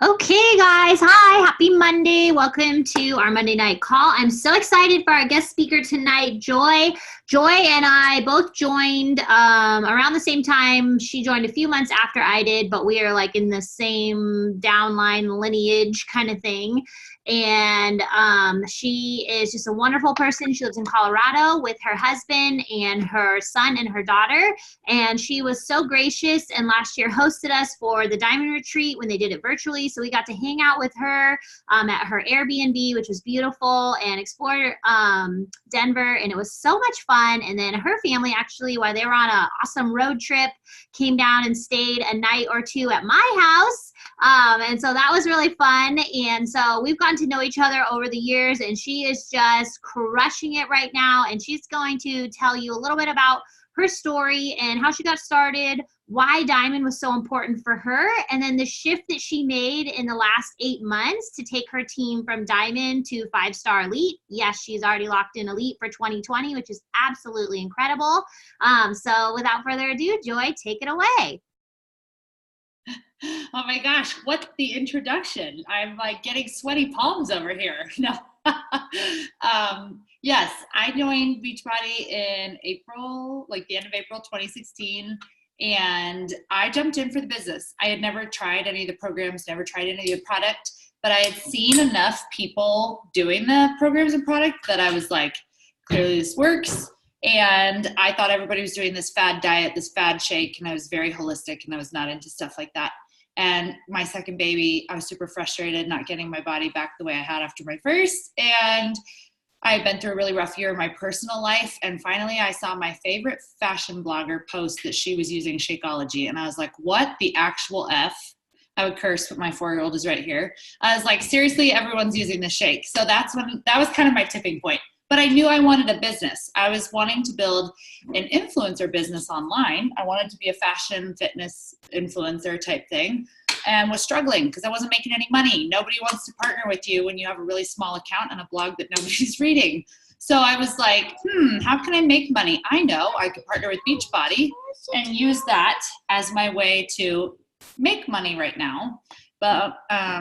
Okay, guys. Hi. Happy Monday. Welcome to our Monday night call. I'm so excited for our guest speaker tonight, Joy. Joy and I both joined around the same time. She joined a few months after I did, but we are like in the same downline lineage kind of thing. And she is just a wonderful person. She lives in Colorado with her husband and her son and her daughter. And she was so gracious and last year hosted us for the Diamond Retreat when they did it virtually. So we got to hang out with her at her Airbnb, which was beautiful, and explore Denver. And it was so much fun. And then her family actually, while they were on an awesome road trip, came down and stayed a night or two at my house. And so that was really fun. And so we've gotten to know each other over the years, and she is just crushing it right now. And she's going to tell you a little bit about her story and how she got started, why Diamond was so important for her, and then the shift that she made in the last 8 months to take her team from Diamond to 5-star Elite. Yes, she's already locked in Elite for 2020, which is absolutely incredible. So without further ado, Joy, take it away. Oh my gosh, what the introduction. I'm like getting sweaty palms over here. No. Yes, I joined Beachbody in April, like the end of April 2016, and I jumped in for the business. I had never tried any of the programs, never tried any of the product, but I had seen enough people doing the programs and product that I was like, clearly this works. And I thought everybody was doing this fad diet, this fad shake, and I was very holistic and I was not into stuff like that. And my second baby, I was super frustrated not getting my body back the way I had after my first. And I had been through a really rough year in my personal life. And finally, I saw my favorite fashion blogger post that she was using Shakeology. And I was like, what the actual F? I would curse, but my 4-year-old is right here. I was like, seriously, everyone's using the shake. So that was kind of my tipping point. But I knew I wanted a business. I was wanting to build an influencer business online. I wanted to be a fashion fitness influencer type thing, and was struggling because I wasn't making any money. Nobody wants to partner with you when you have a really small account and a blog that nobody's reading. So I was like, how can I make money? I know I could partner with Beachbody and use that as my way to make money right now. But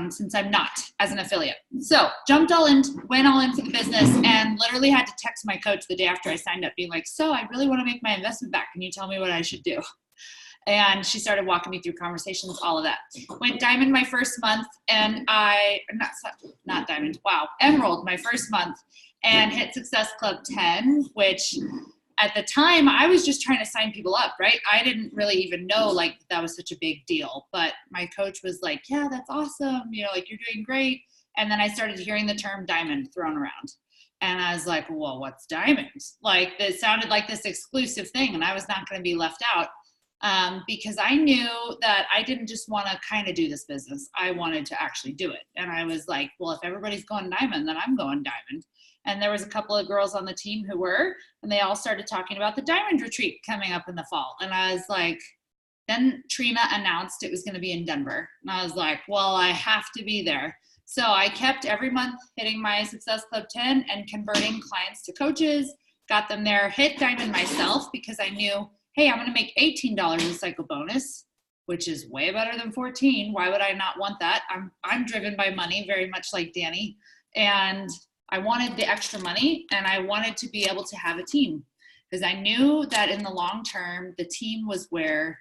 since I'm not as an affiliate. So went all in for the business, and literally had to text my coach the day after I signed up being like, so I really want to make my investment back. Can you tell me what I should do? And she started walking me through conversations, all of that. Went Diamond my first month, and Emerald my first month, and hit Success Club 10, which at the time, I was just trying to sign people up, right? I didn't really even know like that was such a big deal. But my coach was like, yeah, that's awesome. You know, like you're doing great. And then I started hearing the term Diamond thrown around. And I was like, well, what's Diamond? Like it sounded like this exclusive thing, and I was not going to be left out because I knew that I didn't just want to kind of do this business. I wanted to actually do it. And I was like, well, if everybody's going Diamond, then I'm going Diamond. And there was a couple of girls on the team who were, and they all started talking about the Diamond Retreat coming up in the fall. And I was like, then Trina announced it was going to be in Denver. And I was like, well, I have to be there. So I kept every month hitting my Success Club 10 and converting clients to coaches, got them there, hit Diamond myself because I knew, hey, I'm going to make $18 a cycle bonus, which is way better than 14. Why would I not want that? I'm driven by money, very much like Danny. And I wanted the extra money, and I wanted to be able to have a team because I knew that in the long term, the team was where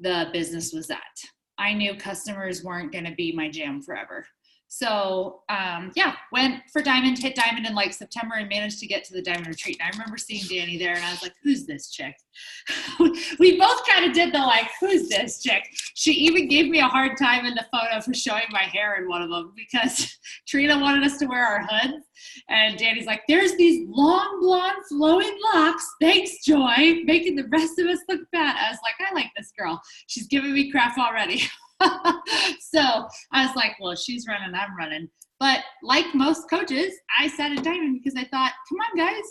the business was at. I knew customers weren't going to be my jam forever. So went for Diamond, hit Diamond in like September and managed to get to the Diamond Retreat. And I remember seeing Danny there and I was like, who's this chick? We both kind of did the like, who's this chick? She even gave me a hard time in the photo for showing my hair in one of them because Trina wanted us to wear our hoods. And Danny's like, there's these long blonde flowing locks. Thanks, Joy, making the rest of us look bad. I was like, I like this girl. She's giving me crap already. So I was like, well, she's running, I'm running. But like most coaches, I sat at Diamond because I thought, come on, guys,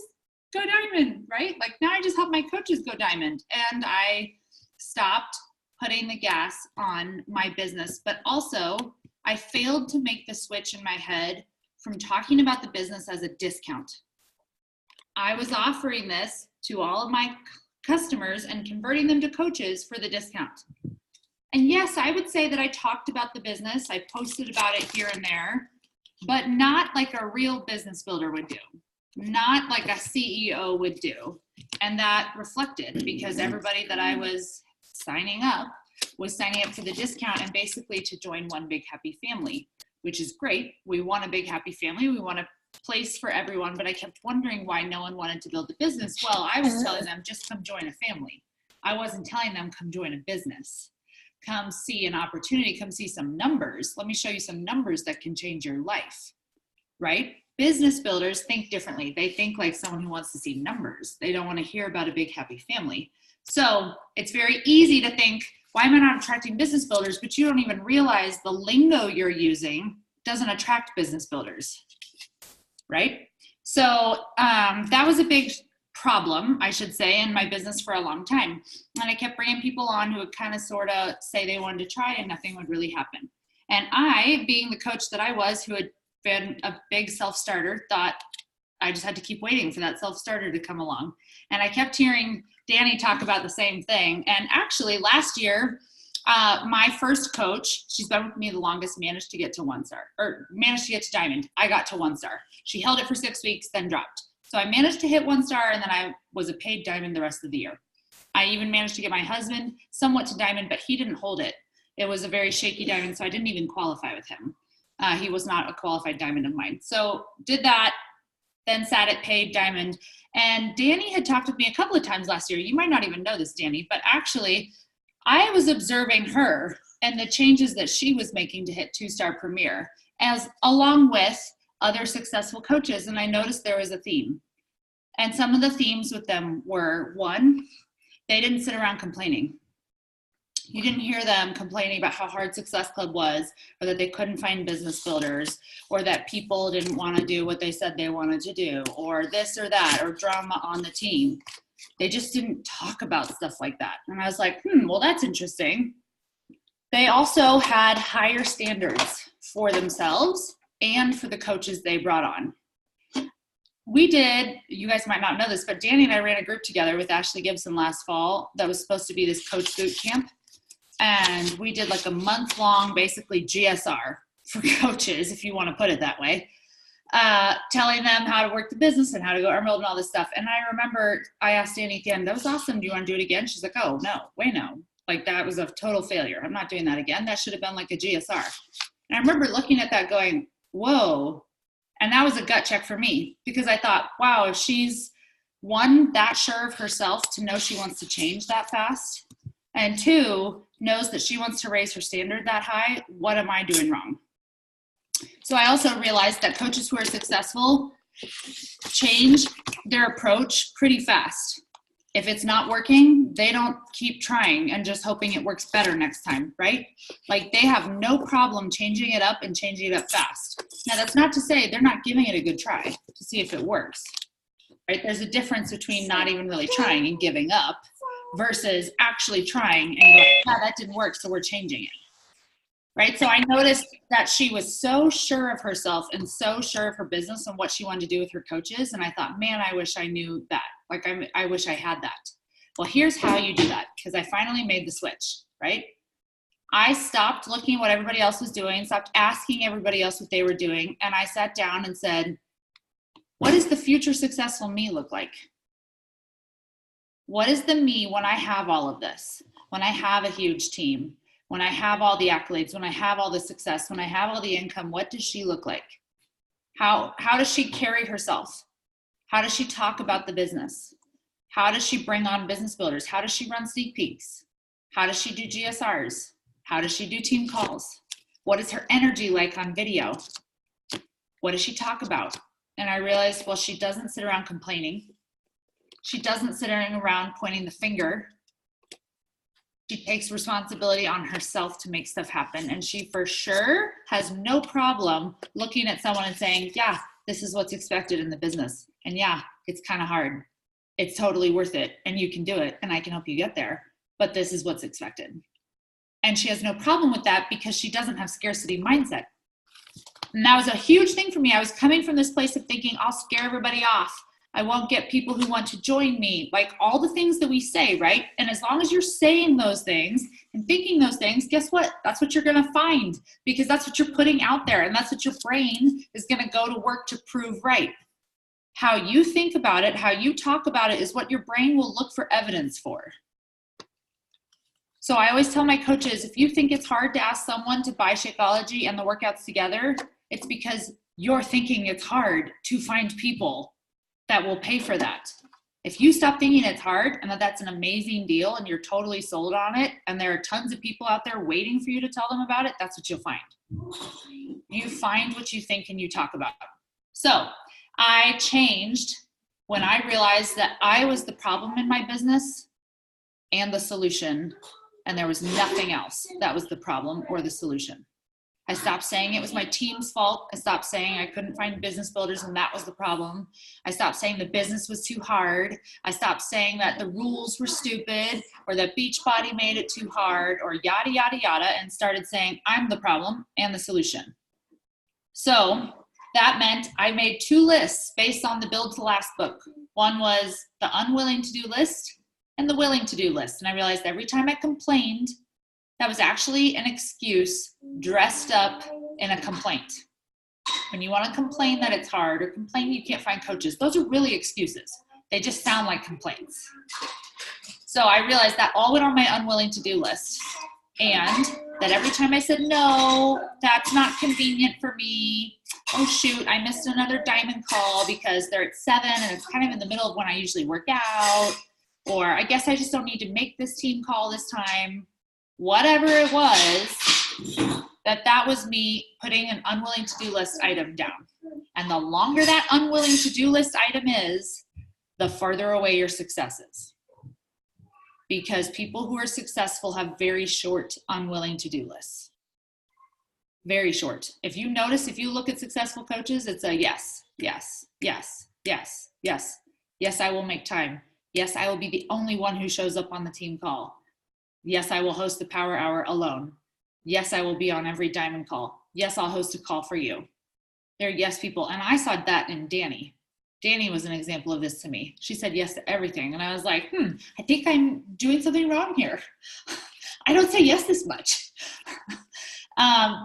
go Diamond, right? Like now I just help my coaches go Diamond. And I stopped putting the gas on my business. But also, I failed to make the switch in my head from talking about the business as a discount. I was offering this to all of my customers and converting them to coaches for the discount. And yes, I would say that I talked about the business. I posted about it here and there, but not like a real business builder would do, not like a CEO would do. And that reflected because everybody that I was signing up for the discount and basically to join one big happy family, which is great. We want a big happy family. We want a place for everyone, but I kept wondering why no one wanted to build a business. Well, I was telling them, just come join a family. I wasn't telling them, come join a business. Come see an opportunity, come see some numbers. Let me show you some numbers that can change your life, right? Business builders think differently. They think like someone who wants to see numbers. They don't want to hear about a big happy family. So it's very easy to think, why am I not attracting business builders? But you don't even realize the lingo you're using doesn't attract business builders, right? So that was a big problem, I should say, in my business for a long time. And I kept bringing people on who would kind of sort of say they wanted to try and nothing would really happen. And I, being the coach that I was, who had been a big self-starter, thought I just had to keep waiting for that self-starter to come along. And I kept hearing Danny talk about the same thing. And actually last year, my first coach, she's been with me the longest, managed to get to 1-star, or managed to get to diamond. I got to 1-star. She held it for 6 weeks, then dropped. So I managed to hit 1-star, and then I was a paid diamond the rest of the year. I even managed to get my husband somewhat to diamond, but he didn't hold it. It was a very shaky diamond, so I didn't even qualify with him. He was not a qualified diamond of mine. So did that, then sat at paid diamond. And Danny had talked with me a couple of times last year. You might not even know this, Danny, but actually I was observing her and the changes that she was making to hit 2-star premier, as along with other successful coaches. And I noticed there was a theme. And some of the themes with them were, one, they didn't sit around complaining. You didn't hear them complaining about how hard Success Club was, or that they couldn't find business builders, or that people didn't want to do what they said they wanted to do, or this or that, or drama on the team. They just didn't talk about stuff like that. And I was like, well, that's interesting. They also had higher standards for themselves and for the coaches they brought on. We did, you guys might not know this, but Danny and I ran a group together with Ashley Gibson last fall that was supposed to be this coach boot camp. And we did like a month-long, basically GSR for coaches, if you want to put it that way, telling them how to work the business and how to go Emerald and all this stuff. And I remember I asked Danny at the end, that was awesome. Do you want to do it again? She's like, oh, no, no. Like that was a total failure. I'm not doing that again. That should have been like a GSR. And I remember looking at that going, whoa. And that was a gut check for me because I thought, wow, if she's one, that sure of herself to know she wants to change that fast, and two, knows that she wants to raise her standard that high, what am I doing wrong? So I also realized that coaches who are successful change their approach pretty fast. If it's not working, they don't keep trying and just hoping it works better next time, right? Like they have no problem changing it up and changing it up fast. Now that's not to say they're not giving it a good try to see if it works, right? There's a difference between not even really trying and giving up versus actually trying and going, yeah, that didn't work, so we're changing it, right? So I noticed that she was so sure of herself and so sure of her business and what she wanted to do with her coaches. And I thought, man, I wish I knew that. Like, I wish I had that. Well, here's how you do that, because I finally made the switch, right? I stopped looking at what everybody else was doing, stopped asking everybody else what they were doing, and I sat down and said, what does the future successful me look like? What is the me when I have all of this? When I have a huge team? When I have all the accolades? When I have all the success? When I have all the income? What does she look like? How does she carry herself? How does she talk about the business? How does she bring on business builders? How does she run sneak peeks? How does she do GSRs? How does she do team calls? What is her energy like on video? What does she talk about? And I realized, well, she doesn't sit around complaining. She doesn't sit around pointing the finger. She takes responsibility on herself to make stuff happen. And she for sure has no problem looking at someone and saying, yeah, this is what's expected in the business. And yeah, it's kind of hard. It's totally worth it. And you can do it. And I can help you get there. But this is what's expected. And she has no problem with that because she doesn't have scarcity mindset. And that was a huge thing for me. I was coming from this place of thinking, I'll scare everybody off I won't get people who want to join me. Like all the things that we say, right? And as long as you're saying those things and thinking those things, guess what? That's what you're going to find, because that's what you're putting out there. And that's what your brain is going to go to work to prove right. How you think about it, how you talk about it is what your brain will look for evidence for. So I always tell my coaches, if you think it's hard to ask someone to buy Shakeology and the workouts together, it's because you're thinking it's hard to find people that will pay for that. If you stop thinking it's hard and that that's an amazing deal and you're totally sold on it and there are tons of people out there waiting for you to tell them about it, that's what you'll find. You find what you think and you talk about it. So I changed when I realized that I was the problem in my business and the solution, and there was nothing else that was the problem or the solution. I stopped saying it was my team's fault. I stopped saying I couldn't find business builders and that was the problem. I stopped saying the business was too hard. I stopped saying that the rules were stupid or that Beachbody made it too hard or yada, yada, yada, and started saying I'm the problem and the solution. So that meant I made 2 lists based on the Build to Last book. One was the unwilling to do list and the willing to do list. And I realized every time I complained, that was actually an excuse dressed up in a complaint. When you want to complain that it's hard or complain you can't find coaches, those are really excuses. They just sound like complaints. So I realized that all went on my unwilling to do list. And that every time I said, no, that's not convenient for me. Oh shoot, I missed another diamond call because they're at 7 and it's kind of in the middle of when I usually work out. Or I guess I just don't need to make this team call this time. Whatever it was, that was me putting an unwilling to-do list item down. And the longer that unwilling to-do list item is, the further away your success is. Because people who are successful have very short unwilling to-do lists. Very short. If you notice, if you look at successful coaches, it's a yes, yes, yes, yes, yes. Yes, I will make time. Yes, I will be the only one who shows up on the team call. Yes, I will host the power hour alone. Yes, I will be on every diamond call. Yes, I'll host a call for you. They're yes people. And I saw that in Danny. Danny was an example of this to me. She said yes to everything. And I was like, I think I'm doing something wrong here. I don't say yes this much.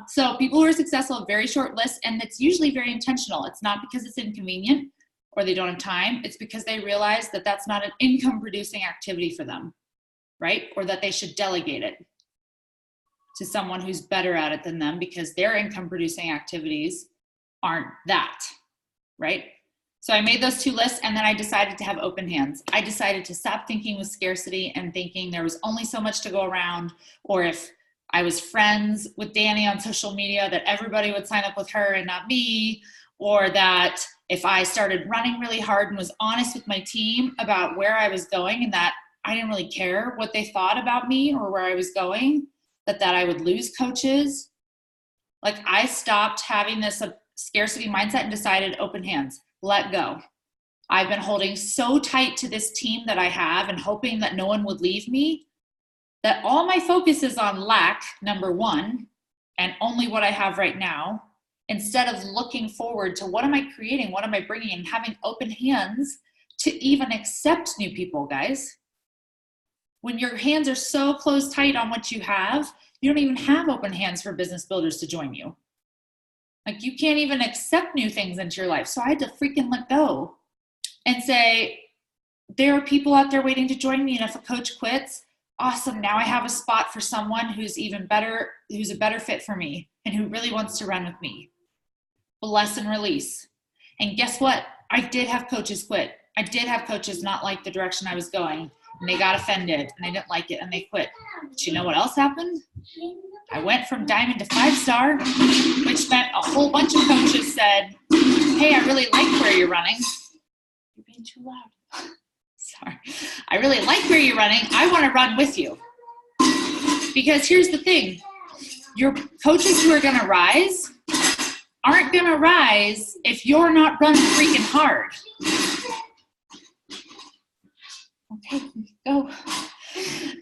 So people who are successful have very short lists, and it's usually very intentional. It's not because it's inconvenient or they don't have time. It's because they realize that that's not an income producing activity for them. Right? Or that they should delegate it to someone who's better at it than them because their income producing activities aren't that, right? So I made those 2 lists and then I decided to have open hands. I decided to stop thinking with scarcity and thinking there was only so much to go around, or if I was friends with Danny on social media that everybody would sign up with her and not me, or that if I started running really hard and was honest with my team about where I was going and that I didn't really care what they thought about me or where I was going, that I would lose coaches. Like I stopped having this scarcity mindset and decided open hands, let go. I've been holding so tight to this team that I have and hoping that no one would leave me that all my focus is on lack, number 1, and only what I have right now, instead of looking forward to what am I creating, what am I bringing, and having open hands to even accept new people, guys. When your hands are so closed tight on what you have, you don't even have open hands for business builders to join you. Like you can't even accept new things into your life. So I had to freaking let go and say, there are people out there waiting to join me. And if a coach quits, awesome. Now I have a spot for someone who's even better, who's a better fit for me and who really wants to run with me. Bless and release. And guess what? I did have coaches quit. I did have coaches not like the direction I was going. And they got offended and they didn't like it and they quit. But you know what else happened? I went from diamond to 5-star, which meant a whole bunch of coaches said, hey, I really like where you're running. You're being too loud. Sorry. I really like where you're running. I want to run with you. Because here's the thing. Your coaches who are going to rise aren't going to rise if you're not running freaking hard. Okay, go.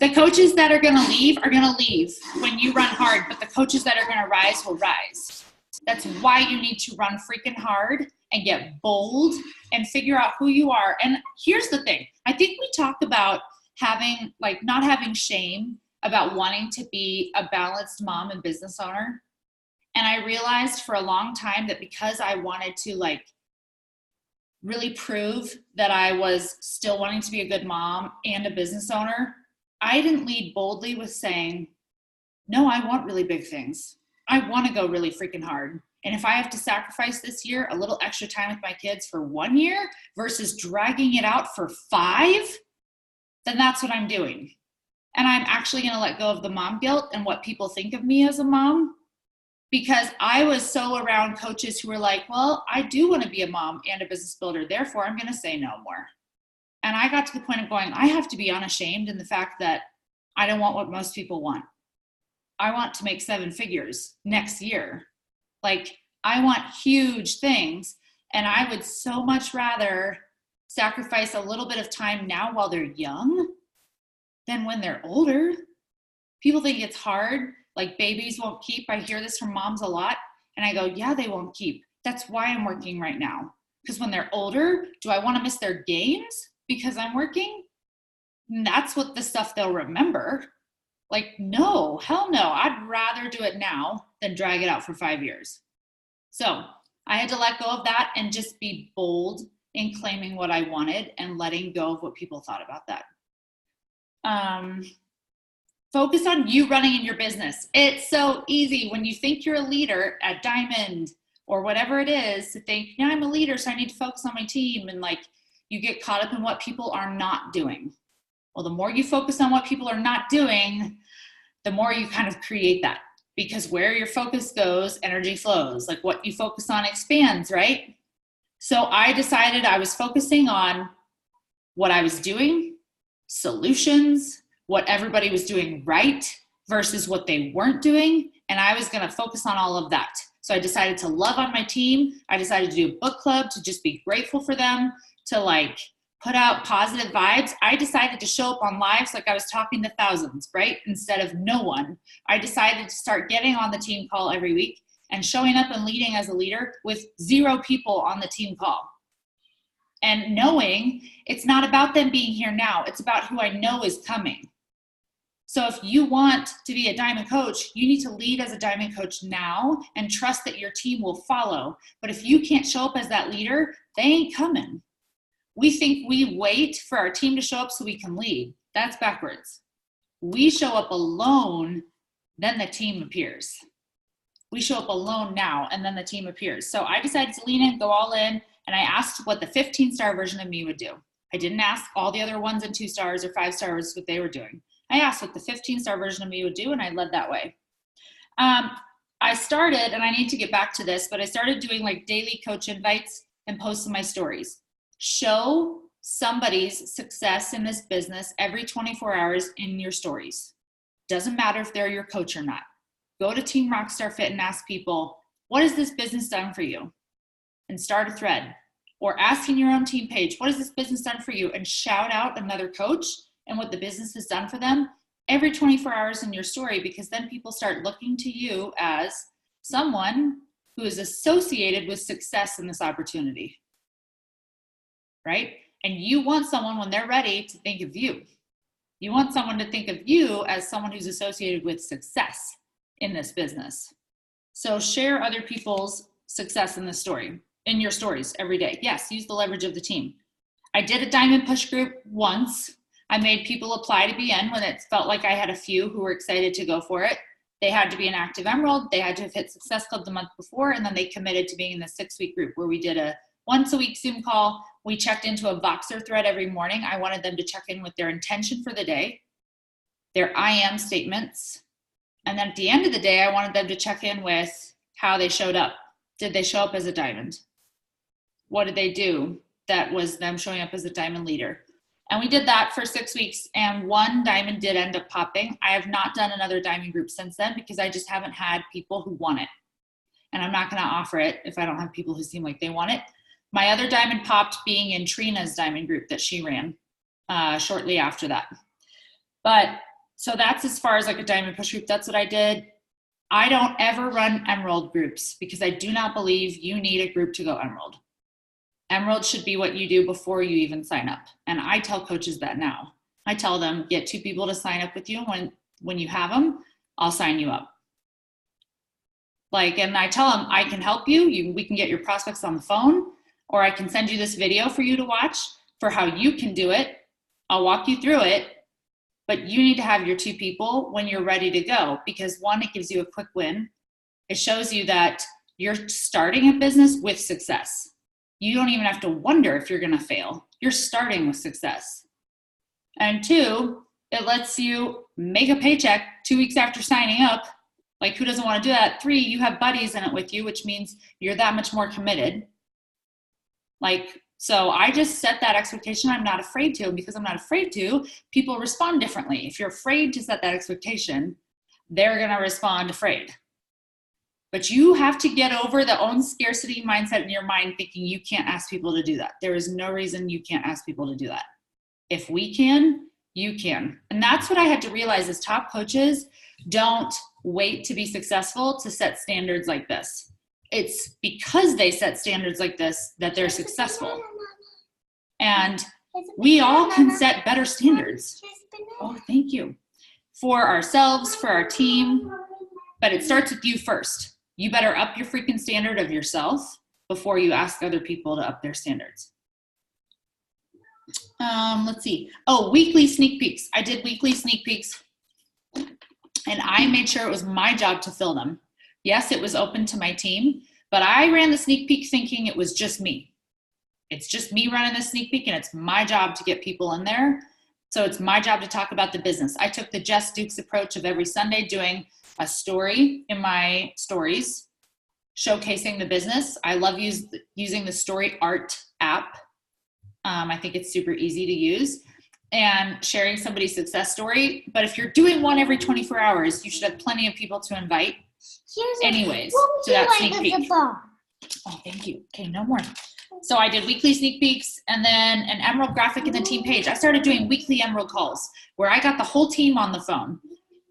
The coaches that are going to leave are going to leave when you run hard, but the coaches that are going to rise will rise. That's why you need to run freaking hard and get bold and figure out who you are. And here's the thing. I think we talk about having, like, not having shame about wanting to be a balanced mom and business owner. And I realized for a long time that because I wanted to, like, really prove that I was still wanting to be a good mom and a business owner, I didn't lead boldly with saying, no, I want really big things. I want to go really freaking hard. And if I have to sacrifice this year a little extra time with my kids for 1 year versus dragging it out for 5, then that's what I'm doing. And I'm actually going to let go of the mom guilt and what people think of me as a mom, because I was so around coaches who were like, well, I do want to be a mom and a business builder, therefore I'm going to say no more. And I got to the point of going, I have to be unashamed in the fact that I don't want what most people want. I want to make 7 figures next year. Like, I want huge things. And I would so much rather sacrifice a little bit of time now while they're young than when they're older. People think it's hard, like babies won't keep. I hear this from moms a lot. And I go, yeah, they won't keep. That's why I'm working right now. Because when they're older, do I want to miss their games because I'm working? And that's what the stuff they'll remember. Like, no, hell no. I'd rather do it now than drag it out for 5 years. So I had to let go of that and just be bold in claiming what I wanted and letting go of what people thought about that. Focus on you running in your business. It's so easy when you think you're a leader at Diamond or whatever it is to think, yeah, I'm a leader, so I need to focus on my team. And like, you get caught up in what people are not doing. Well, the more you focus on what people are not doing, the more you kind of create that, because where your focus goes, energy flows. Like, what you focus on expands, right? So I decided I was focusing on what I was doing, solutions, what everybody was doing right versus what they weren't doing. And I was going to focus on all of that. So I decided to love on my team. I decided to do a book club, to just be grateful for them, to like put out positive vibes. I decided to show up on lives like I was talking to thousands, right? Instead of no one. I decided to start getting on the team call every week and showing up and leading as a leader with 0 people on the team call. And knowing it's not about them being here now, it's about who I know is coming. So if you want to be a diamond coach, you need to lead as a diamond coach now and trust that your team will follow. But if you can't show up as that leader, they ain't coming. We think we wait for our team to show up so we can lead. That's backwards. We show up alone, then the team appears. We show up alone now, and then the team appears. So I decided to lean in, go all in, and I asked what the 15-star version of me would do. I didn't ask all the other 1s and 2 stars or 5 stars what they were doing. I asked what the 15-star version of me would do, and I led that way. I started, and I need to get back to this, but I started doing like daily coach invites and posts in my stories. Show somebody's success in this business every 24 hours in your stories. Doesn't matter if they're your coach or not. Go to Team Rockstar Fit and ask people, what has this business done for you? And start a thread. Or ask in your own team page, what has this business done for you? And shout out another coach and what the business has done for them every 24 hours in your story, because then people start looking to you as someone who is associated with success in this opportunity. Right? And you want someone, when they're ready, to think of you. You want someone to think of you as someone who's associated with success in this business. So share other people's success in this story, in your stories every day. Yes, use the leverage of the team. I did a diamond push group once. I made people apply to be in when it felt like I had a few who were excited to go for it. They had to be an active emerald. They had to have hit Success Club the month before, and then they committed to being in the 6-week group where we did a once-a-week Zoom call. We checked into a Voxer thread every morning. I wanted them to check in with their intention for the day, their I am statements, and then at the end of the day, I wanted them to check in with how they showed up. Did they show up as a diamond? What did they do that was them showing up as a diamond leader? And we did that for 6 weeks, and 1 diamond did end up popping. I have not done another diamond group since then because I just haven't had people who want it. And I'm not going to offer it if I don't have people who seem like they want it. My other diamond popped being in Trina's diamond group that she ran shortly after that. But so that's as far as like a diamond push group. That's what I did. I don't ever run emerald groups because I do not believe you need a group to go emerald. Emerald should be what you do before you even sign up. And I tell coaches that now. I tell them, get 2 people to sign up with you. When you have them, I'll sign you up. Like, and I tell them, I can help you. We can get your prospects on the phone, or I can send you this video for you to watch for how you can do it. I'll walk you through it, but you need to have your 2 people when you're ready to go, because 1, it gives you a quick win. It shows you that you're starting a business with success. You don't even have to wonder if you're going to fail. You're starting with success. And 2, it lets you make a paycheck 2 weeks after signing up. Like, who doesn't want to do that? 3, you have buddies in it with you, which means you're that much more committed. Like, so I just set that expectation. I'm not afraid to, and because I'm not afraid to, people respond differently. If you're afraid to set that expectation, they're going to respond afraid. But you have to get over the own scarcity mindset in your mind, thinking you can't ask people to do that. There is no reason you can't ask people to do that. If we can, you can. And that's what I had to realize is top coaches don't wait to be successful to set standards like this. It's because they set standards like this that they're successful. And we all can set better standards. Oh, thank you. For ourselves, for our team. But it starts with you first. You better up your freaking standard of yourself before you ask other people to up their standards. Let's see. Oh, weekly sneak peeks. I did weekly sneak peeks, and I made sure it was my job to fill them. Yes, it was open to my team, but I ran the sneak peek thinking it was just me. It's just me running the sneak peek, and it's my job to get people in there. So it's my job to talk about the business. I took the Jess Dukes approach of every Sunday doing a story in my stories, showcasing the business. I love using the Story Art app. I think it's super easy to use, and sharing somebody's success story. But if you're doing one every 24 hours, you should have plenty of people to invite anyways to that sneak peek. Oh, thank you. Okay, no more. So I did weekly sneak peeks, and then an Emerald graphic in the team page. I started doing weekly Emerald calls where I got the whole team on the phone.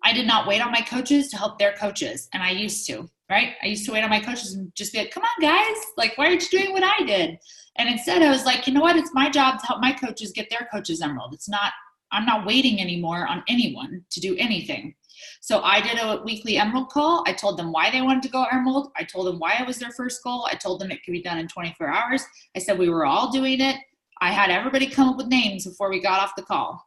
I did not wait on my coaches to help their coaches. And I used to, right? I used to wait on my coaches and just be like, come on guys, like, why aren't you doing what I did? And instead I was like, you know what? It's my job to help my coaches get their coaches Emerald. I'm not waiting anymore on anyone to do anything. So I did a weekly Emerald call. I told them why they wanted to go Emerald. I told them why it was their first goal. I told them it could be done in 24 hours. I said we were all doing it. I had everybody come up with names before we got off the call.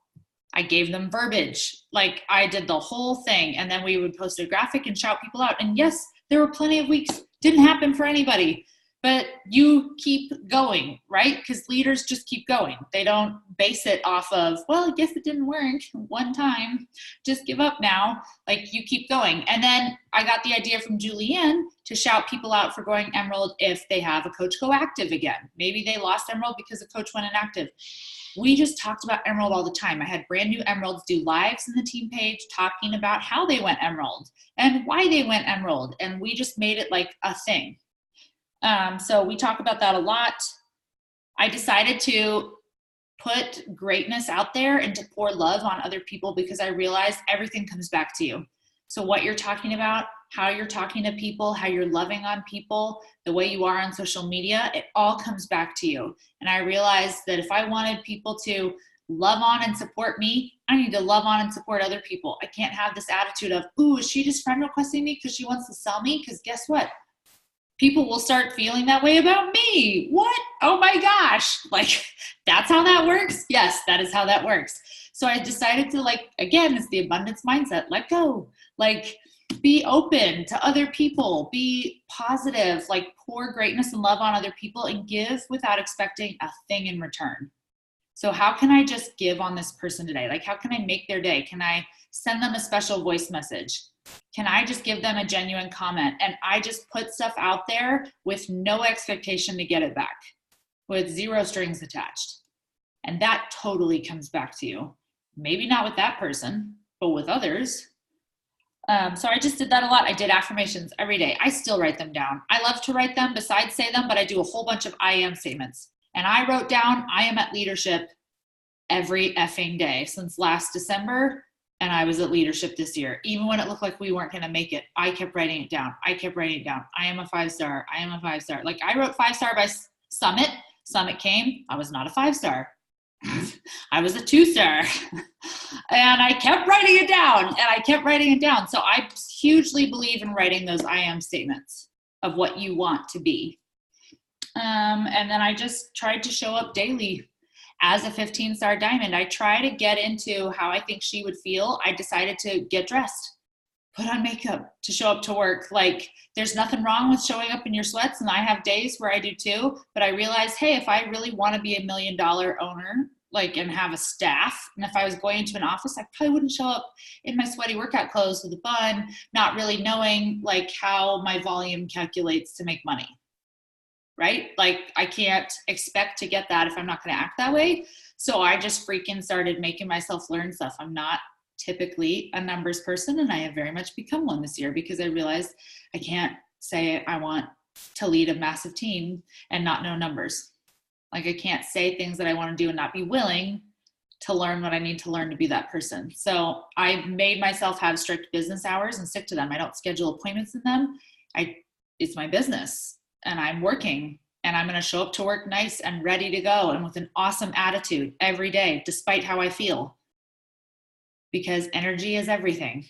I gave them verbiage. Like, I did the whole thing. And then we would post a graphic and shout people out. And yes, there were plenty of weeks. Didn't happen for anybody. But you keep going, right? Because leaders just keep going. They don't base it off of, well, I guess it didn't work one time. Just give up now. Like, you keep going. And then I got the idea from Julianne to shout people out for going Emerald if they have a coach go active again. Maybe they lost Emerald because a coach went inactive. We just talked about Emerald all the time. I had brand new Emeralds do lives in the team page talking about how they went Emerald and why they went Emerald. And we just made it like a thing. So we talk about that a lot. I decided to put greatness out there and to pour love on other people because I realized everything comes back to you. So what you're talking about, how you're talking to people, how you're loving on people, the way you are on social media, it all comes back to you. And I realized that if I wanted people to love on and support me, I need to love on and support other people. I can't have this attitude of, ooh, is she just friend requesting me because she wants to sell me? Because guess what? People will start feeling that way about me. What? Oh my gosh. Like, that's how that works? Yes, that is how that works. So I decided to, like, again, it's the abundance mindset. Let go. Like, be open to other people. Be positive. Like, pour greatness and love on other people and give without expecting a thing in return. So how can I just give on this person today? Like, how can I make their day? Can I send them a special voice message? Can I just give them a genuine comment? And I just put stuff out there with no expectation to get it back, with zero strings attached. And that totally comes back to you. Maybe not with that person, but with others. So I just did that a lot. I did affirmations every day. I still write them down. I love to write them besides say them, but I do a whole bunch of I am statements. And I wrote down, I am at leadership every effing day since last December. And I was at leadership this year. Even when it looked like we weren't going to make it, I kept writing it down. I kept writing it down. I am a 5-star. I am a 5-star. Like, I wrote 5-star by Summit Summit came, I was not a 5-star. I was a 2-star. And I kept writing it down. So I hugely believe in writing those I am statements of what you want to be. And then I just tried to show up daily as a 15-star diamond. I try to get into how I think she would feel. I decided to get dressed, put on makeup to show up to work. Like, there's nothing wrong with showing up in your sweats, and I have days where I do too, but I realized, hey, if I really want to be $1 million owner, like, and have a staff, and if I was going into an office, I probably wouldn't show up in my sweaty workout clothes with a bun, not really knowing like how my volume calculates to make money, right? Like, I can't expect to get that if I'm not going to act that way. So I just freaking started making myself learn stuff. I'm not typically a numbers person, and I have very much become one this year because I realized I can't say I want to lead a massive team and not know numbers. Like, I can't say things that I want to do and not be willing to learn what I need to learn to be that person. So I made myself have strict business hours and stick to them. I don't schedule appointments in them. It's my business, and I'm working, and I'm going to show up to work nice and ready to go and with an awesome attitude every day, despite how I feel. Because energy is everything.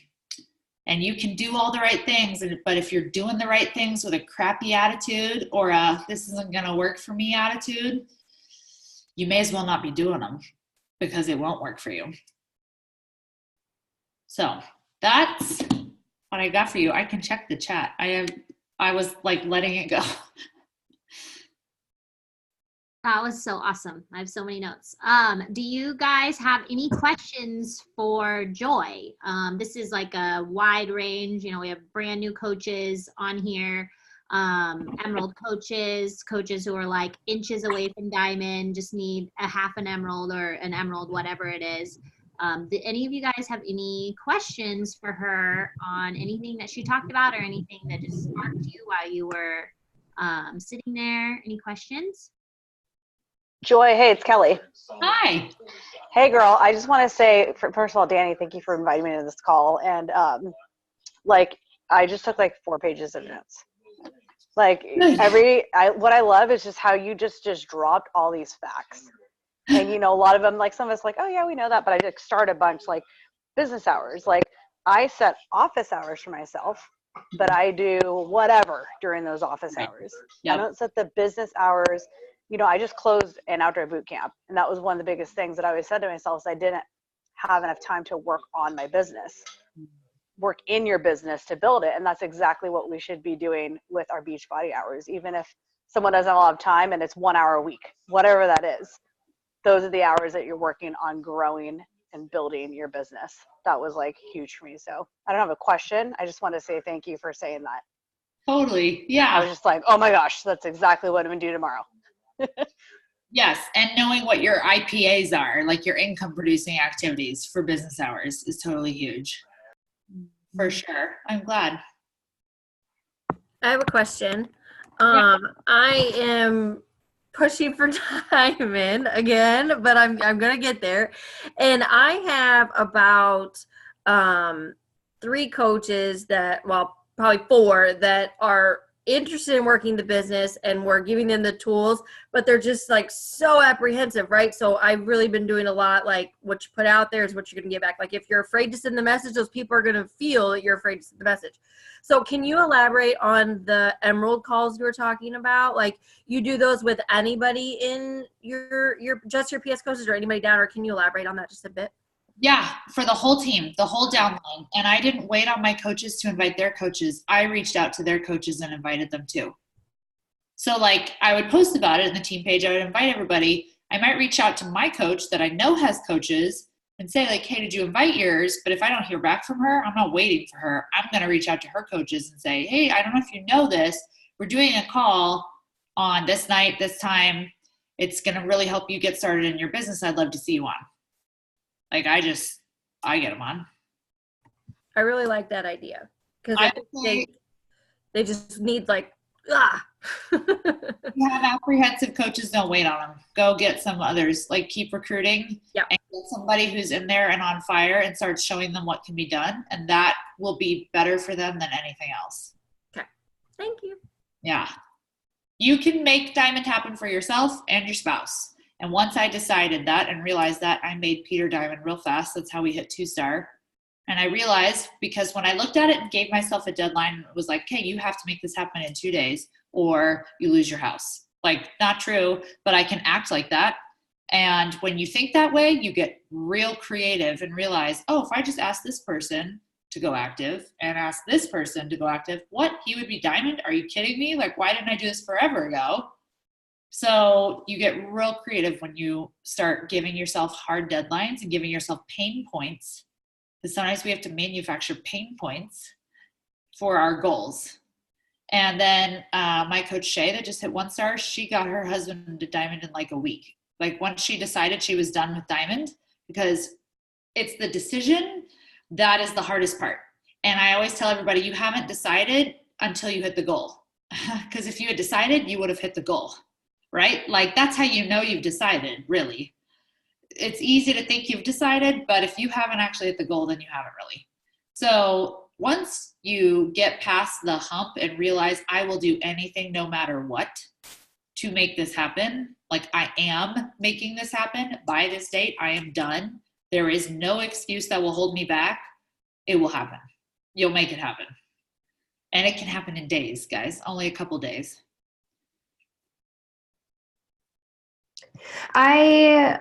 And you can do all the right things, but if you're doing the right things with a crappy attitude or a this isn't going to work for me attitude, you may as well not be doing them because it won't work for you. So that's what I got for you. I can check the chat. I was like letting it go. That was so awesome. I have so many notes. Do you guys have any questions for Joy? This is like a wide range. You know, we have brand new coaches on here, emerald coaches who are like inches away from diamond, just need a half an emerald or an emerald, whatever it is. Do any of you guys have any questions for her on anything that she talked about or anything that just sparked you while you were sitting there? Any questions? Joy, hey, it's Kelly. Hi. Hey, girl. I just want to say, first of all, Danny, thank you for inviting me to this call. And like, I just took like 4 pages of notes. Like what I love is just how you just dropped all these facts. And you know, a lot of them, like some of us, like, oh yeah, we know that. But I just start a bunch, like business hours. Like, I set office hours for myself, but I do whatever during those office hours. Yep. I don't set the business hours. You know, I just closed an outdoor boot camp, and that was one of the biggest things that I always said to myself is I didn't have enough time to work on my business, work in your business to build it. And that's exactly what we should be doing with our Beachbody hours. Even if someone doesn't have a lot of time and it's 1 hour a week, whatever that is, those are the hours that you're working on growing and building your business. That was like huge for me. So I don't have a question. I just want to say thank you for saying that. Totally. Yeah. I was just like, oh my gosh, that's exactly what I'm going to do tomorrow. Yes, and knowing what your IPAs are, like your income producing activities for business hours, is totally huge. For sure. I'm glad. I have a question. I am pushing for diamond again, but I'm gonna get there. And I have about 3 coaches that, well, probably 4 that are interested in working the business, and we're giving them the tools, but they're just like so apprehensive, right? So I've really been doing a lot, like what you put out there is what you're going to get back. Like if you're afraid to send the message, those people are going to feel that you're afraid to send the message. So can you elaborate on the emerald calls you were talking about? Like, you do those with anybody in your just your PS coaches or anybody down, or can you elaborate on that just a bit? Yeah, for the whole team, the whole downline. And I didn't wait on my coaches to invite their coaches. I reached out to their coaches and invited them too. So like, I would post about it in the team page. I would invite everybody. I might reach out to my coach that I know has coaches and say like, hey, did you invite yours? But if I don't hear back from her, I'm not waiting for her. I'm going to reach out to her coaches and say, hey, I don't know if you know this. We're doing a call on this night, this time. It's going to really help you get started in your business. I'd love to see you on. Like, I get them on. I really like that idea because they just need like, You have apprehensive coaches, don't wait on them. Go get some others. Like, keep recruiting. Yep. And get somebody who's in there and on fire and start showing them what can be done. And that will be better for them than anything else. Okay. Thank you. Yeah. You can make diamond happen for yourself and your spouse. And once I decided that and realized that, I made Peter Diamond real fast. That's how we hit 2-star. And I realized, because when I looked at it and gave myself a deadline, it was like, hey, you have to make this happen in 2 days or you lose your house. Like, not true, but I can act like that. And when you think that way, you get real creative and realize, oh, if I just ask this person to go active and ask this person to go active, what? He would be diamond? Are you kidding me? Like, why didn't I do this forever ago? So you get real creative when you start giving yourself hard deadlines and giving yourself pain points. Because sometimes we have to manufacture pain points for our goals. And then my coach Shay, that just hit 1 star, she got her husband to diamond in like a week. Like, once she decided she was done with diamond, because it's the decision that is the hardest part. And I always tell everybody, you haven't decided until you hit the goal. Because if you had decided, you would have hit the goal, right? Like, that's how you know you've decided, really. It's easy to think you've decided, but if you haven't actually hit the goal, then you haven't really. So once you get past the hump and realize, I will do anything no matter what to make this happen, like, I am making this happen by this date, I am done. There is no excuse that will hold me back. It will happen. You'll make it happen. And it can happen in days, guys, only a couple days. I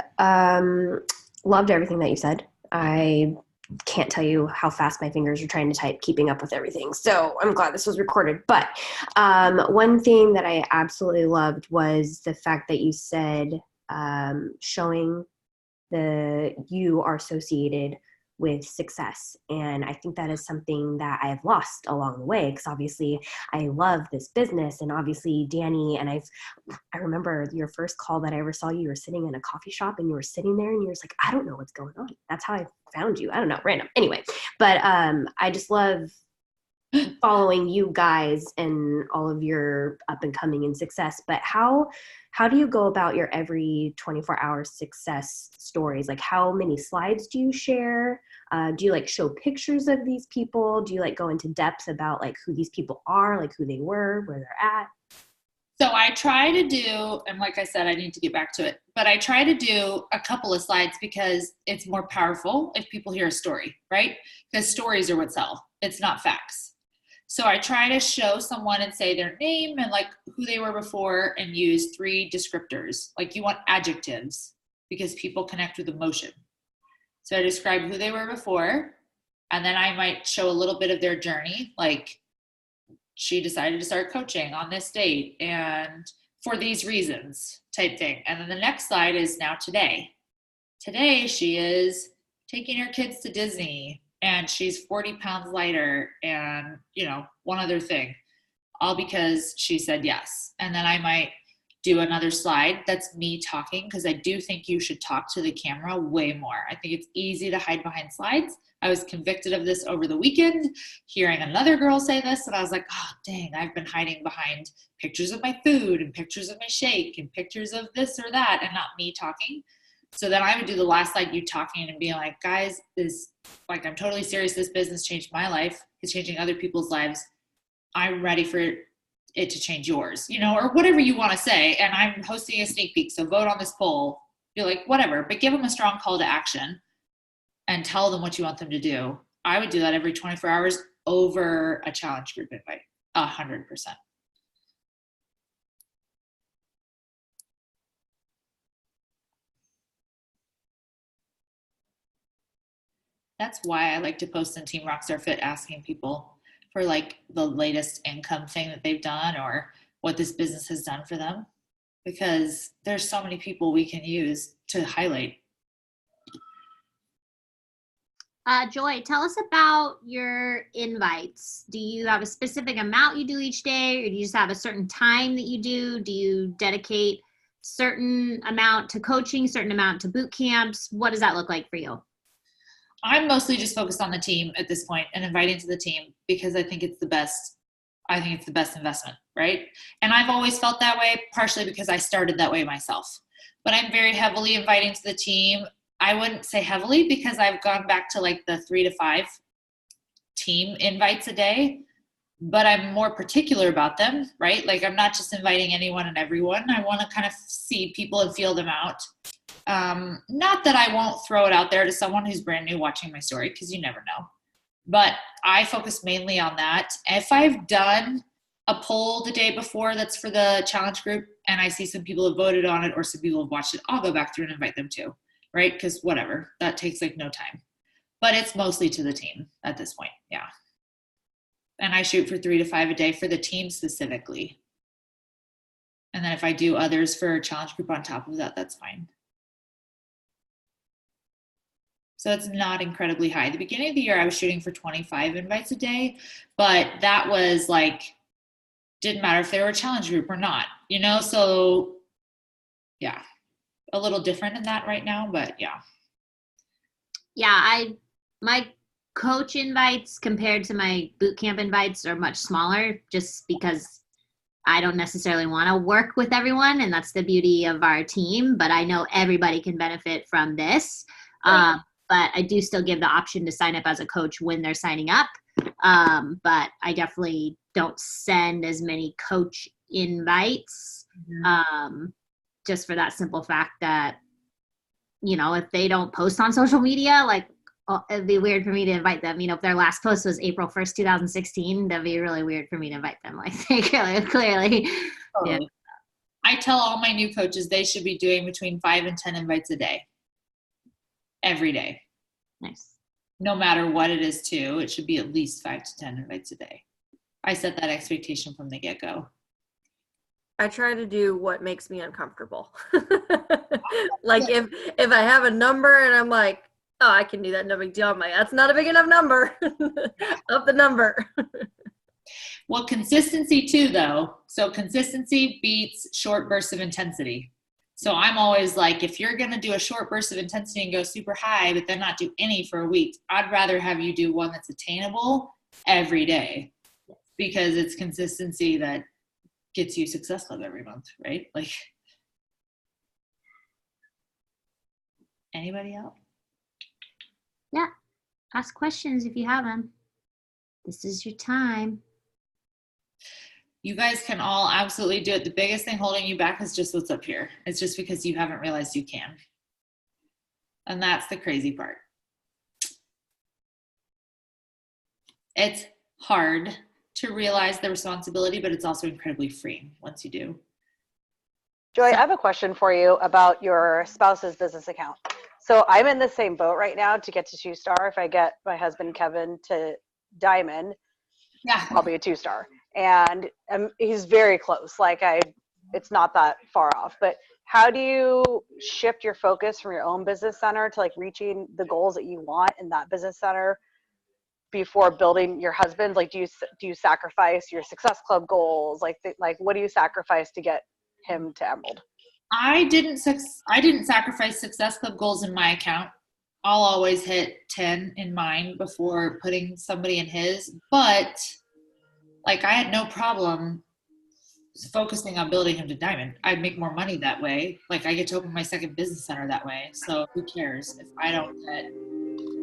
loved everything that you said. I can't tell you how fast my fingers are trying to type, keeping up with everything. So I'm glad this was recorded. But one thing that I absolutely loved was the fact that you said showing you are associated with success. And I think that is something that I have lost along the way, because obviously I love this business, and obviously Danny, and I remember your first call that I ever saw, you were sitting in a coffee shop and you were sitting there and you were just like, I don't know what's going on. That's how I found you. I don't know, random. Anyway, but I just love following you guys and all of your up and coming and success. But how do you go about your every 24-hour success stories? Like, how many slides do you share? Do you like show pictures of these people? Do you like go into depth about like who these people are, like who they were, where they're at? So I try to do, and like I said, I need to get back to it, but I try to do a couple of slides because it's more powerful if people hear a story, right? Because stories are what sell. It's not facts. So I try to show someone and say their name and like who they were before, and use 3 descriptors. Like, you want adjectives because people connect with emotion. So I describe who they were before, and then I might show a little bit of their journey. Like, she decided to start coaching on this date and for these reasons type thing. And then the next slide is now today. Today she is taking her kids to Disney, and she's 40 pounds lighter, and, one other thing, all because she said yes. And then I might do another slide that's me talking, because I do think you should talk to the camera way more. I think it's easy to hide behind slides. I was convicted of this over the weekend, hearing another girl say this, and I was like, oh, dang, I've been hiding behind pictures of my food and pictures of my shake and pictures of this or that, and not me talking. So then I would do the last slide, you talking and being like, guys, I'm totally serious. This business changed my life. It's changing other people's lives. I'm ready for it to change yours, or whatever you want to say. And I'm hosting a sneak peek. So vote on this poll. You're like, whatever, but give them a strong call to action and tell them what you want them to do. I would do that every 24 hours over a challenge group invite, 100%. That's why I like to post in Team Rockstar Fit, asking people for like the latest income thing that they've done or what this business has done for them, because there's so many people we can use to highlight. Joy, tell us about your invites. Do you have a specific amount you do each day, or do you just have a certain time that you do? Do you dedicate certain amount to coaching, certain amount to boot camps? What does that look like for you? I'm mostly just focused on the team at this point and inviting to the team, because I think it's the best. I think it's the best investment, right? And I've always felt that way, partially because I started that way myself. But I'm very heavily inviting to the team. I wouldn't say heavily, because I've gone back to like the 3 to 5 team invites a day. but I'm more particular about them, right? Like I'm not just inviting anyone and everyone. I want to kind of see people and feel them out. Not that I won't throw it out there to someone who's brand new watching my story, because you never know. But I focus mainly on that. If I've done a poll the day before that's for the challenge group and I see some people have voted on it or some people have watched it, I'll go back through and invite them too, right? Because whatever, that takes like no time. But it's mostly to the team at this point, yeah. And I shoot for 3 to 5 a day for the team specifically. And then if I do others for a challenge group on top of that, that's fine. So it's not incredibly high. At the beginning of the year, I was shooting for 25 invites a day, but that was like, didn't matter if they were a challenge group or not, you know? So yeah, a little different in that right now, but yeah. Yeah, my coach invites compared to my boot camp invites are much smaller, just because I don't necessarily want to work with everyone, and that's the beauty of our team, but I know everybody can benefit from this. Right. But I do still give the option to sign up as a coach when they're signing up. But I definitely don't send as many coach invites, just for that simple fact that, you know, if they don't post on social media, like, it'd be weird for me to invite them. You know, if their last post was April 1st, 2016, that'd be really weird for me to invite them. Like, they clearly. Totally. Yeah. I tell all my new coaches they should be doing between 5 and 10 invites a day. Every day. Nice. No matter what it is too, it should be at least 5 to 10 invites a day. I set that expectation from the get-go. I try to do what makes me uncomfortable. Like if I have a number and I'm like, oh, I can do that, no big deal. I'm like, that's not a big enough number. Up the number. Well, consistency too, though. So consistency beats short bursts of intensity. So I'm always like, if you're going to do a short burst of intensity and go super high, but then not do any for a week, I'd rather have you do one that's attainable every day, because it's consistency that gets you Success Club every month, right? Like, anybody else? Yeah. Ask questions if you have them. This is your time. You guys can all absolutely do it. The biggest thing holding you back is just what's up here. It's just because you haven't realized you can. And that's the crazy part. It's hard to realize the responsibility, but it's also incredibly freeing once you do. Joy, I have a question for you about your spouse's business account. So I'm in the same boat right now to get to 2-star. If I get my husband Kevin to Diamond, Yeah. I'll be a 2-star. And he's very close. Like it's not that far off. But how do you shift your focus from your own business center to like reaching the goals that you want in that business center before building your husband? Like, do you sacrifice your Success Club goals? Like what do you sacrifice to get him to Emerald? I didn't sacrifice Success Club goals in my account. I'll always hit 10 in mine before putting somebody in his, but like I had no problem focusing on building him to Diamond. I'd make more money that way. Like I get to open my second business center that way. So who cares if I don't get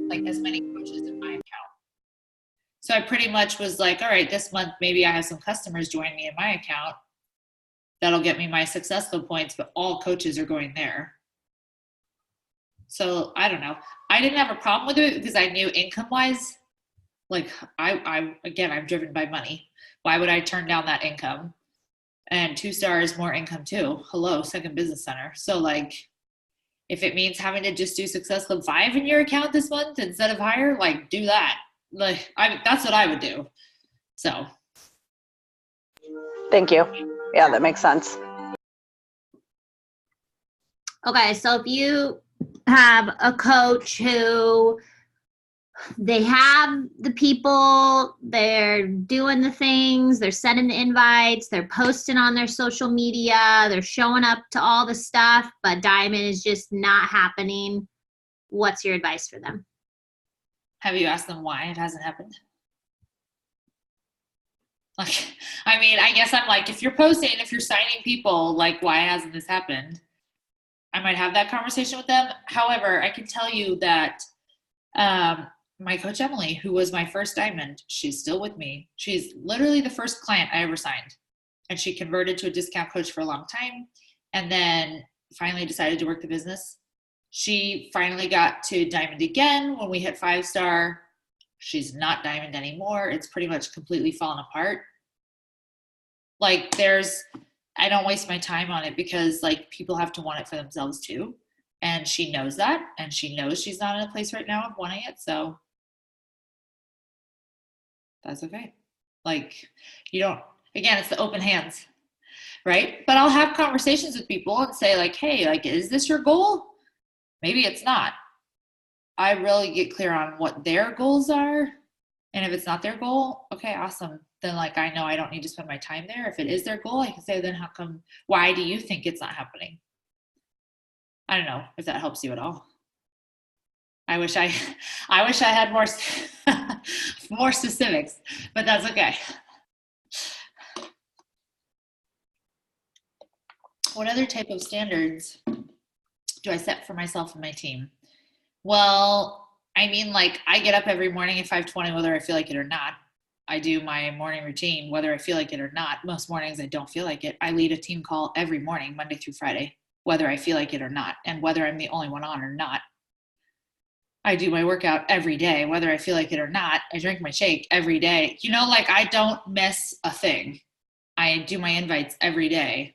like as many coaches in my account? So I pretty much was like, all right, this month maybe I have some customers join me in my account. That'll get me my Success Club points, but all coaches are going there. So I don't know. I didn't have a problem with it because I knew income-wise, like I'm driven by money. Why would I turn down that income? And 2-star is more income too. Hello, second business center. So like, if it means having to just do Success Club 5 in your account this month instead of higher, like do that. Like that's what I would do. So. Thank you. Yeah, that makes sense. Okay, so if you have a coach who they have the people, they're doing the things, they're sending the invites, they're posting on their social media, they're showing up to all the stuff, but Diamond is just not happening, what's your advice for them? Have you asked them why it hasn't happened? Like, I mean, I guess I'm like, if you're posting, if you're signing people, like, why hasn't this happened? I might have that conversation with them. However, I can tell you that my coach Emily, who was my first diamond, she's still with me. She's literally the first client I ever signed. And she converted to a discount coach for a long time. And then finally decided to work the business. She finally got to diamond again when we hit 5-star. She's not diamond anymore. It's pretty much completely fallen apart. Like I don't waste my time on it because like people have to want it for themselves too. And she knows that. And she knows she's not in a place right now of wanting it. So that's okay. Like again, it's the open hands, right? But I'll have conversations with people and say like, hey, like, is this your goal? Maybe it's not. I really get clear on what their goals are. And if it's not their goal, okay, awesome. Then like, I know I don't need to spend my time there. If it is their goal, I can say, then why do you think it's not happening? I don't know if that helps you at all. I wish I had more specifics, but that's okay. What other type of standards do I set for myself and my team? Well, I mean, like I get up every morning at 5:20, whether I feel like it or not. I do my morning routine, whether I feel like it or not. Most mornings I don't feel like it. I lead a team call every morning, Monday through Friday, whether I feel like it or not, and whether I'm the only one on or not. I do my workout every day, whether I feel like it or not. I drink my shake every day. Like I don't miss a thing. I do my invites every day,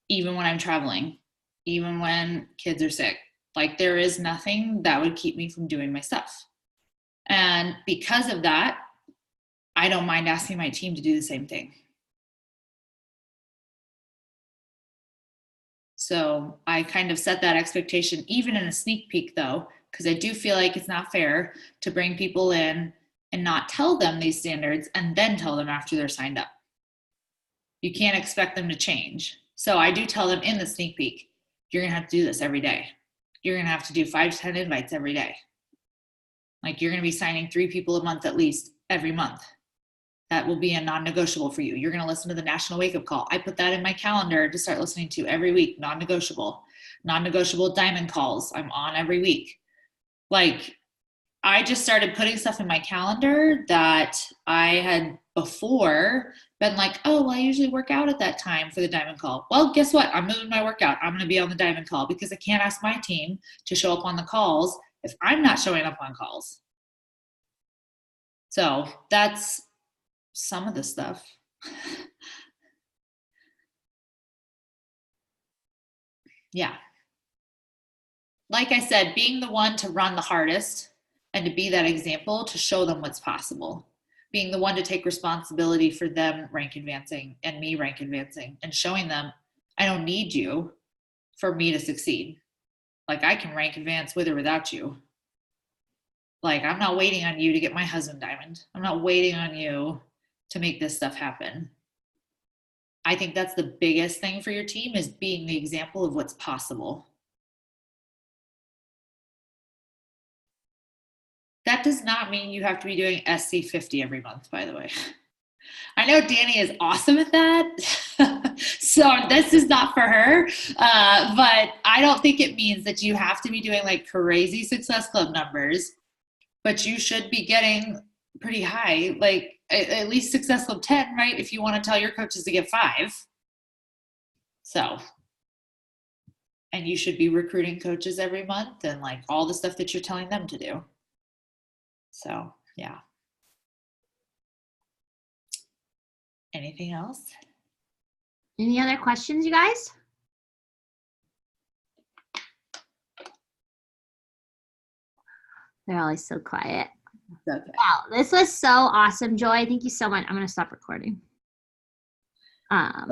even when I'm traveling, even when kids are sick. Like there is nothing that would keep me from doing my stuff. And because of that, I don't mind asking my team to do the same thing. So I kind of set that expectation, even in a sneak peek though, because I do feel like it's not fair to bring people in and not tell them these standards and then tell them after they're signed up. You can't expect them to change. So I do tell them in the sneak peek, you're going to have to do this every day. You're going to have to do 5 to 10 invites every day. Like you're going to be signing 3 people a month at least every month. That will be a non-negotiable for you. You're going to listen to the National Wake Up Call. I put that in my calendar to start listening to every week, non-negotiable. Non-negotiable diamond calls I'm on every week. Like I just started putting stuff in my calendar that I had before been like, oh, well, I usually work out at that time for the diamond call. Well, guess what? I'm moving my workout. I'm going to be on the diamond call because I can't ask my team to show up on the calls if I'm not showing up on calls. So that's some of the stuff. Yeah. Like I said, being the one to run the hardest and to be that example to show them what's possible. Being the one to take responsibility for them rank advancing and me rank advancing and showing them I don't need you for me to succeed. Like I can rank advance with or without you. Like I'm not waiting on you to get my husband diamond. I'm not waiting on you to make this stuff happen. I think that's the biggest thing for your team is being the example of what's possible. That does not mean you have to be doing SC50 every month, by the way. I know Danny is awesome at that. So this is not for her. But I don't think it means that you have to be doing like crazy Success Club numbers, but you should be getting pretty high, like at least Success Club 10, right? If you want to tell your coaches to get 5. So, and you should be recruiting coaches every month and like all the stuff that you're telling them to do. So, yeah. Anything else? Any other questions, you guys? They're always so quiet. Okay. Wow, this was so awesome, Joy. Thank you so much. I'm going to stop recording. Yeah.